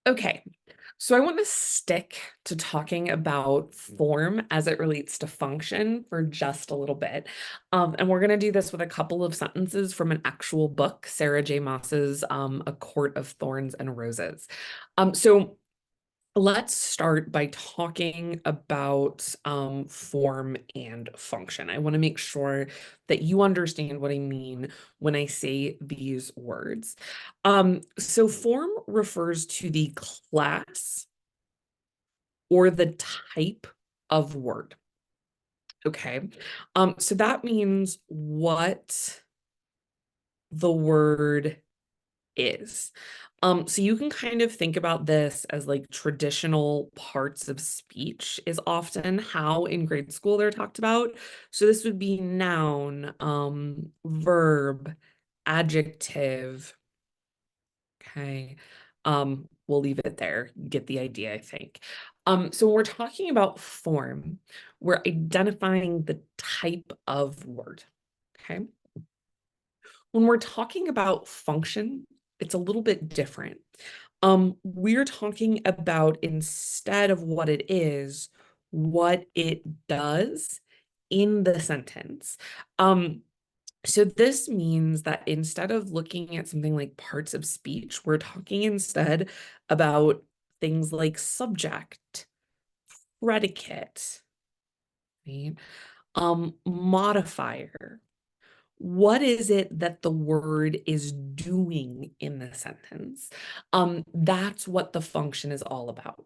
Okay, so I want to stick to talking about form as it relates to function for just a little bit. And we're going to do this with a couple of sentences from an actual book, Sarah J. Maas's A Court of Thorns and Roses. So let's start by talking about form and function. I want to make sure that you understand what I mean when I say these words. So form refers to the class or the type of word. Okay. So that means what the word is. So you can kind of think about this as like traditional parts of speech is often how in grade school they're talked about. So this would be noun, verb, adjective. Okay. We'll leave it there. Get the idea, I think. So when we're talking about form, we're identifying the type of word. Okay. When we're talking about function, it's a little bit different. We're talking about instead of what it is, what it does in the sentence. So this means that instead of looking at something like parts of speech, we're talking instead about things like subject, predicate, right? Modifier. What is it that the word is doing in the sentence? That's what the function is all about.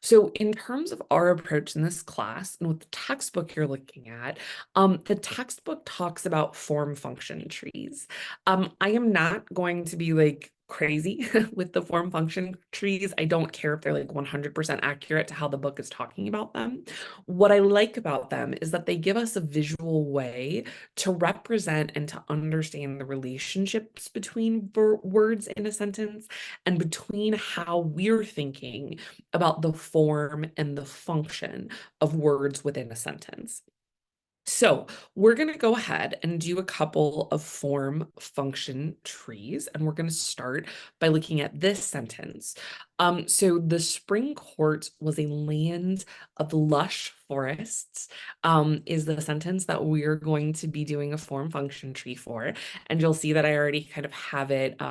So in terms of our approach in this class and with the textbook you're looking at, the textbook talks about form function trees. I am not going to be like crazy with the form function trees. I don't care if they're like 100% accurate to how the book is talking about them. What I like about them is that they give us a visual way to represent and to understand the relationships between words in a sentence and between how we're thinking about the form and the function of words within a sentence. So we're going to go ahead and do a couple of form function trees, and we're going to start by looking at this sentence. So the spring court was a land of lush forests, is the sentence that we're going to be doing a form function tree for. And you'll see that I already kind of have it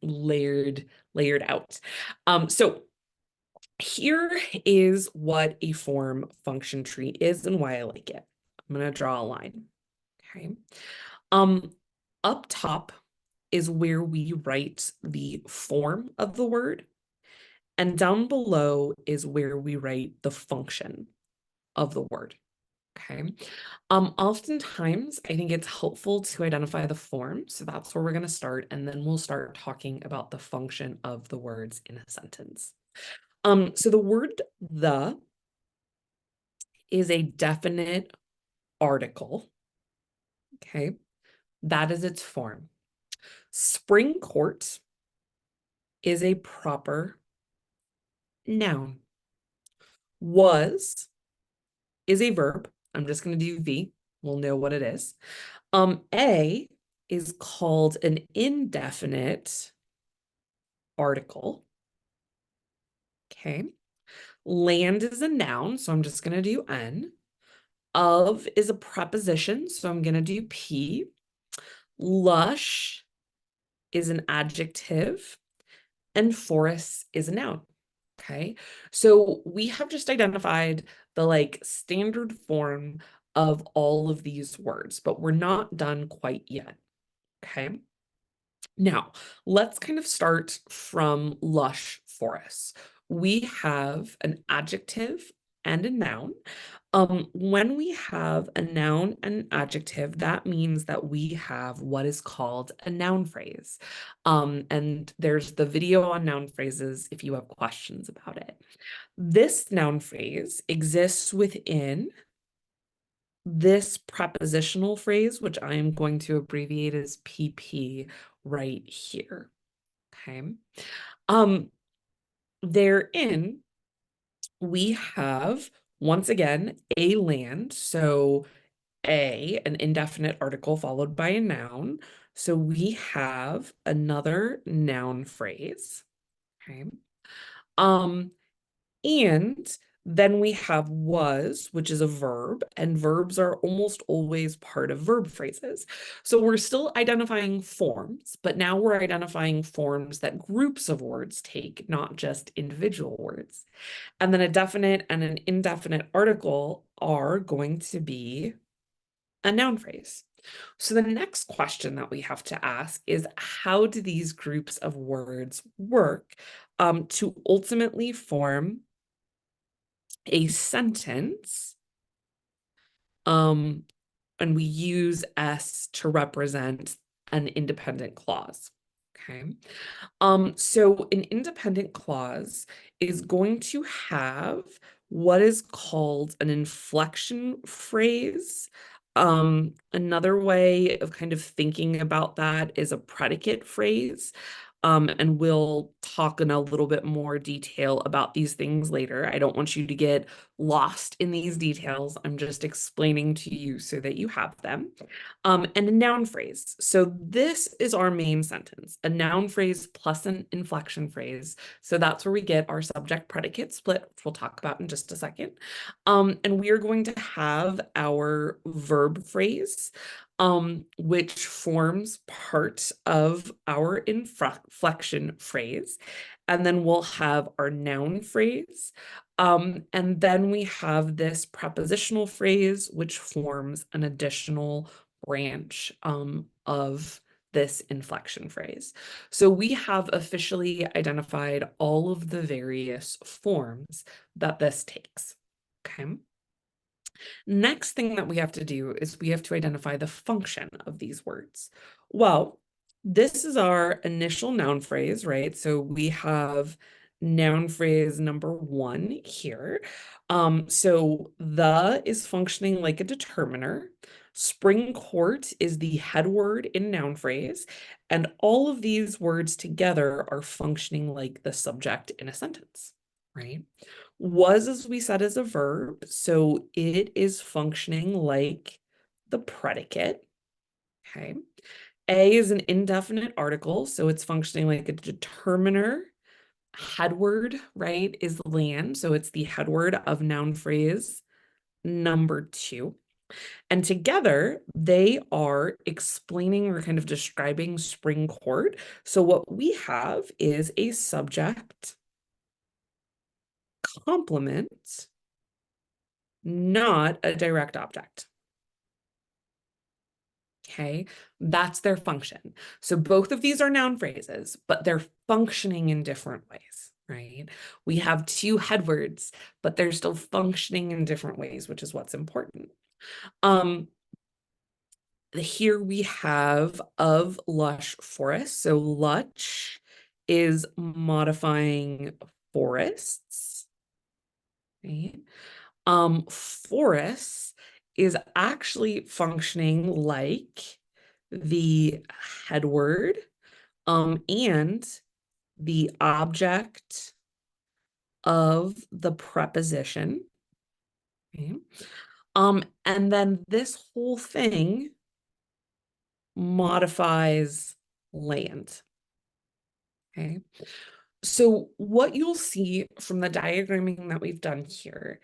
layered out. So here is what a form function tree is and why I like it. I'm going to draw a line. Okay. Um, Up top is where we write the form of the word, and down below is where we write the function of the word. Okay. Oftentimes I think it's helpful to identify the form. So that's where we're going to start, and then we'll start talking about the function of the words in a sentence. So the word the is a definite article. Okay. That is its form. Spring court is a proper noun. Was is a verb. I'm just going to do V. We'll know what it is. A is called an indefinite article. Okay. Land is a noun, so I'm just going to do N. Of is a preposition, so I'm going to do P. Lush is an adjective, and forest is a noun. Okay, so we have just identified the like standard form of all of these words, but we're not done quite yet. Okay, now let's kind of start from lush forests. We have an adjective and a noun. When we have a noun and an adjective, that means that we have what is called a noun phrase. And there's the video on noun phrases if you have questions about it. This noun phrase exists within this prepositional phrase, which I am going to abbreviate as PP right here. Okay. Um, Therein, we have once again a land. So an indefinite article followed by a noun. So we have another noun phrase. Okay. And then we have was, which is a verb, and verbs are almost always part of verb phrases. So we're still identifying forms, but now we're identifying forms that groups of words take, not just individual words. And then a definite and an indefinite article are going to be a noun phrase. So the next question that we have to ask is, how do these groups of words work to ultimately form a sentence, and we use S to represent an independent clause. Okay. So an independent clause is going to have what is called an inflection phrase. Another way of kind of thinking about that is a predicate phrase. And we'll talk in a little bit more detail about these things later. I don't want you to get lost in these details. I'm just explaining to you so that you have them. And a noun phrase. So this is our main sentence, a noun phrase plus an inflection phrase. So that's where we get our subject predicate split, which we'll talk about in just a second. And we are going to have our verb phrase, which forms part of our inflection phrase. And then we'll have our noun phrase. And then we have this prepositional phrase, which forms an additional branch of this inflection phrase. So we have officially identified all of the various forms that this takes. Okay. Next thing that we have to do is we have to identify the function of these words. Well, this is our initial noun phrase, right? So we have noun phrase number 1 here. So the is functioning like a determiner. Spring court is the head word in noun phrase, and all of these words together are functioning like the subject in a sentence, right? Was, as we said, is a verb, so it is functioning like the predicate. Okay. A is an indefinite article, so it's functioning like a determiner. Head word, right, is land, so it's the head word of noun phrase number 2. And together, they are explaining or kind of describing spring court. So what we have is a subject complement, not a direct object. Okay, that's their function. So both of these are noun phrases, but they're functioning in different ways, right? We have 2 head words, but they're still functioning in different ways, which is what's important. Here we have of lush forest. So lush is modifying forests, right? Forest is actually functioning like the head word, and the object of the preposition. Okay. And then this whole thing modifies land. Okay. So what you'll see from the diagramming that we've done here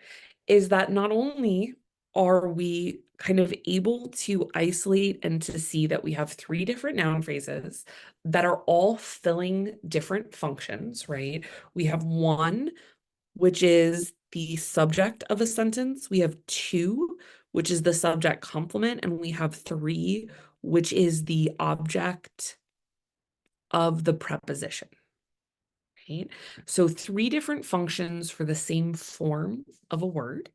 is that not only are we kind of able to isolate and to see that we have 3 different noun phrases that are all filling different functions, right? We have 1, which is the subject of a sentence. We have 2, which is the subject complement, and we have 3, which is the object of the preposition. Right? So 3 different functions for the same form of a word.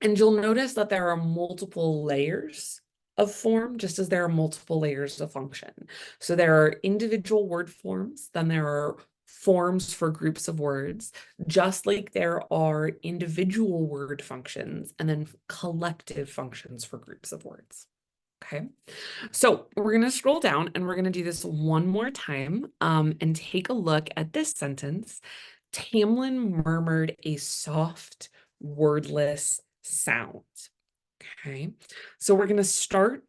And you'll notice that there are multiple layers of form, just as there are multiple layers of function. So there are individual word forms, then there are forms for groups of words, just like there are individual word functions and then collective functions for groups of words. Okay, so we're going to scroll down and we're going to do this one more time and take a look at this sentence. Tamlin murmured a soft, wordless sound. Okay, so we're going to start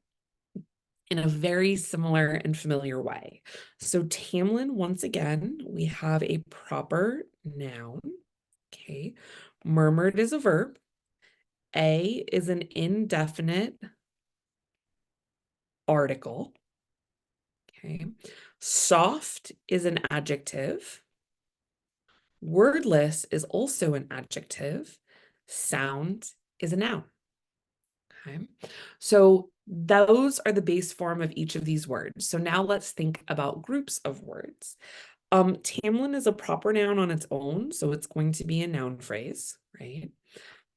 in a very similar and familiar way. So Tamlin, once again, we have a proper noun. Okay. Murmured is a verb. A is an indefinite article. Okay. Soft is an adjective. Wordless is also an adjective. Sound is a noun. Okay. So those are the base form of each of these words. So now let's think about groups of words. Tamlin is a proper noun on its own, so it's going to be a noun phrase, right?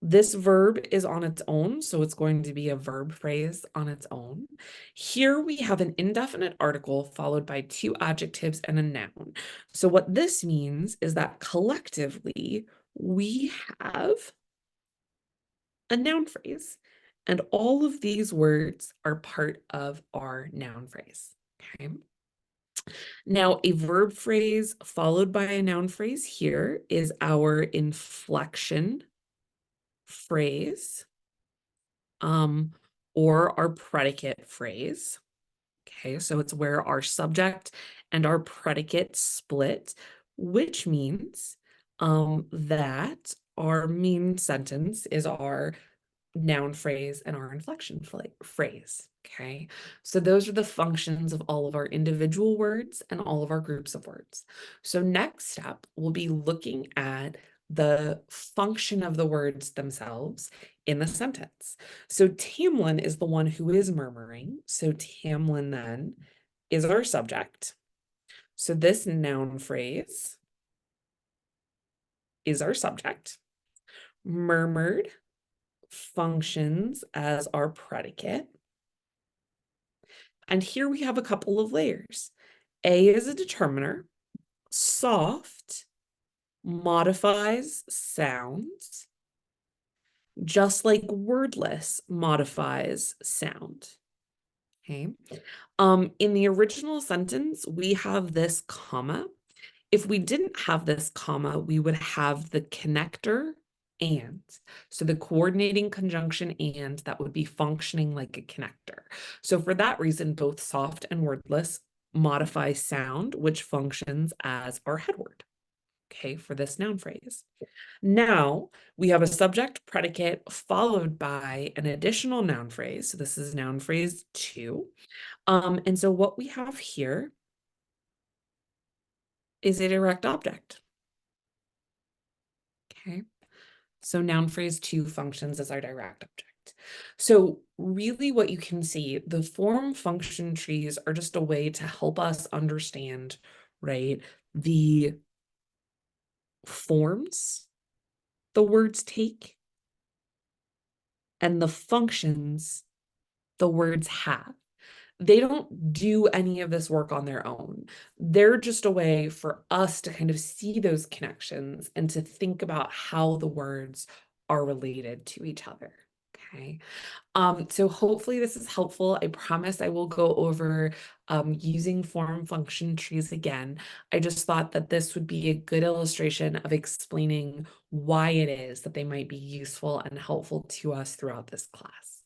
This verb is on its own, so it's going to be a verb phrase on its own. Here we have an indefinite article followed by two adjectives and a noun. So what this means is that collectively we have a noun phrase, and all of these words are part of our noun phrase. Okay. Now, a verb phrase followed by a noun phrase here is our inflection phrase, or our predicate phrase. Okay, so it's where our subject and our predicate split, which means that our main sentence is our noun phrase and our inflection phrase. Okay, so those are the functions of all of our individual words and all of our groups of words. So next step, we'll be looking at the function of the words themselves in the sentence. So Tamlin is the one who is murmuring. So Tamlin then is our subject. So this noun phrase is our subject. Murmured functions as our predicate. And here we have a couple of layers. A is a determiner. Soft modifies sounds, just like wordless modifies sound. Okay. In the original sentence, we have this comma. If we didn't have this comma, we would have the connector and. So the coordinating conjunction and that would be functioning like a connector. So for that reason, both soft and wordless modify sound, which functions as our head word. Okay, for this noun phrase. Now we have a subject predicate followed by an additional noun phrase. So this is noun phrase 2. And so what we have here is a direct object. Okay. So noun phrase 2 functions as our direct object. So really what you can see, the form function trees are just a way to help us understand, right, the forms the words take and the functions the words have. They don't do any of this work on their own. They're just a way for us to kind of see those connections and to think about how the words are related to each other. Okay. So hopefully this is helpful. I promise I will go over using form function trees again. I just thought that this would be a good illustration of explaining why it is that they might be useful and helpful to us throughout this class.